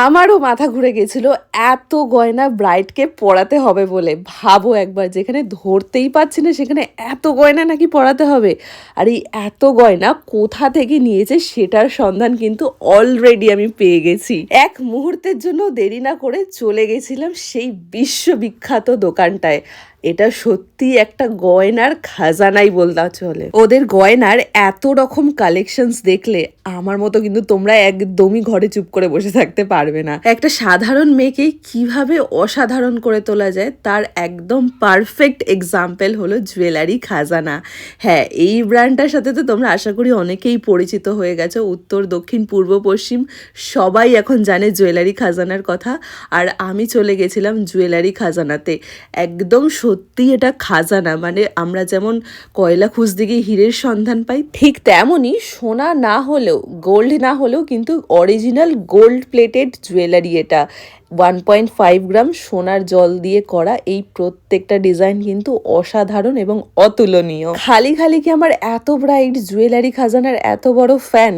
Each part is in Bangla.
আমারও মাথা ঘুরে গেছিল এত গয়না ব্রাইডকে পরাতে হবে বলে। ভাবো একবার, যেখানে ধরতেই পারছি না সেখানে এত গয়না নাকি পরাতে হবে। আর এই এত গয়না কোথা থেকে নিয়েছে সেটার সন্ধান কিন্তু অলরেডি আমি পেয়ে গেছি। এক মুহূর্তের জন্য দেরি না করে চলে গেছিলাম সেই বিশ্ববিখ্যাত দোকানটায়। এটা সত্যি একটা গয়নার খাজানাই বলতে চলে। ওদের গয়নার এত রকম কালেকশনস দেখলে আমার মতো কিন্তু তোমরা একদমই ঘরে চুপ করে বসে থাকতে পারবে না। একটা সাধারণ মেয়েকে কিভাবে অসাধারণ করে তোলা যায় তার একদম পারফেক্ট এক্সাম্পল হলো জুয়েলারি খাজানা। হ্যাঁ, এই ব্র্যান্ডটার সাথে তো তোমরা আশা করি অনেকেই পরিচিত হয়ে গেছো। উত্তর, দক্ষিণ, পূর্ব, পশ্চিম সবাই এখন জানে জুয়েলারি খাজানার কথা। আর আমি চলে গেছিলাম জুয়েলারি খাজানাতে। একদম সত্যি এটা খাজানা। মানে আমরা যেমন কয়লা খুঁজতে গিয়ে হীরের সন্ধান পাই, ঠিক তেমনই সোনা না হলেও, গোল্ড না হলেও কিন্তু অরিজিনাল গোল্ড প্লেটেড জুয়েলারি এটা। 1.5 গ্রাম সোনার জল দিয়ে করা এই প্রত্যেকটা ডিজাইন কিন্তু অসাধারণ এবং অতুলনীয়। খালি কি আমার এত ব্রাইড জুয়েলারি খাজানার এত বড় ফ্যান,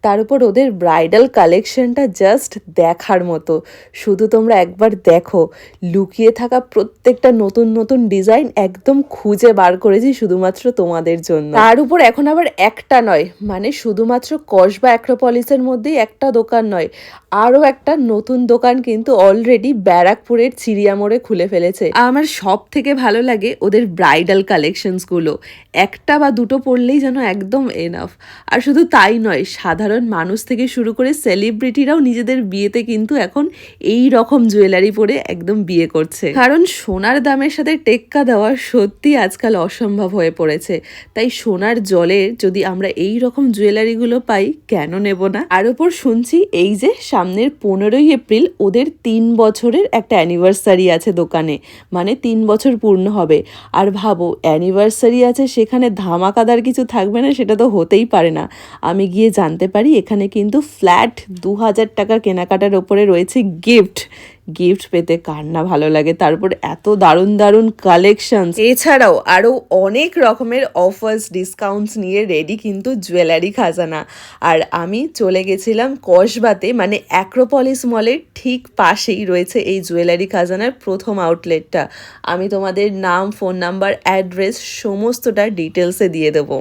তার উপর ওদের ব্রাইডাল কালেকশনটা জাস্ট দেখার মতো। শুধু তোমরা একবার দেখো, লুকিয়ে থাকা প্রত্যেকটা নতুন নতুন ডিজাইন একদম খুঁজে বার করেছি শুধুমাত্র তোমাদের জন্য। তার উপর এখন আবার একটা নয়, মানে শুধুমাত্র কসবা অ্যাক্রোপলিসের মধ্যেই একটা দোকান নয়, আরও একটা নতুন দোকান কিন্তু অলরেডি ব্যারাকপুরের চিড়িয়া মোড়ে খুলে ফেলেছে। আমার সব থেকে ভালো লাগে ওদের ব্রাইডাল কালেকশনসগুলো। একটা বা দুটো পরলেই যেন একদম এনাফ। আর শুধু তাই নয়, সাধারণ মানুষ থেকে শুরু করে সেলিব্রিটিরাও নিজেদের বিয়েতে কিন্তু এখন এই রকম জুয়েলারি পরে একদম বিয়ে করছে। কারণ সোনার দামের সাথে টেক্কা দেওয়া সত্যি আজকাল অসম্ভব হয়ে পড়েছে। তাই সোনার জলে যদি আমরা এই রকম জুয়েলারিগুলো পাই, কেন নেব না? আর ওপর শুনছি এই যে সামনের 15ই এপ্রিল ওদের 3 বছরের একটা অ্যানিভার্সারি আছে দোকানে, মানে 3 বছর পূর্ণ হবে। আর ভাবো, অ্যানিভার্সারি আছে, সেখানে ধামাকাদার কিছু থাকবে না? সেটা তো হতেই পারে না। আমি গিয়ে জানতে পারি এখানে কিন্তু ফ্ল্যাট 2000 টাকা কেনাকাটার ওপরে রয়েছে গিফট। গিফট পেতে কার না ভালো লাগে? তারপর এত দারুণ দারুণ কালেকশন, এছাড়াও আরও অনেক রকমের অফার্স, ডিসকাউন্টস নিয়ে রেডি কিন্তু জুয়েলারি খাজানা। আর আমি চলে গেছিলাম কসবাতে, মানে অ্যাক্রোপলিস মলের ঠিক পাশেই রয়েছে এই জুয়েলারি খাজানার প্রথম আউটলেটটা। আমি তোমাদের নাম, ফোন নাম্বার, অ্যাড্রেস সমস্তটা ডিটেলসে দিয়ে দেবো।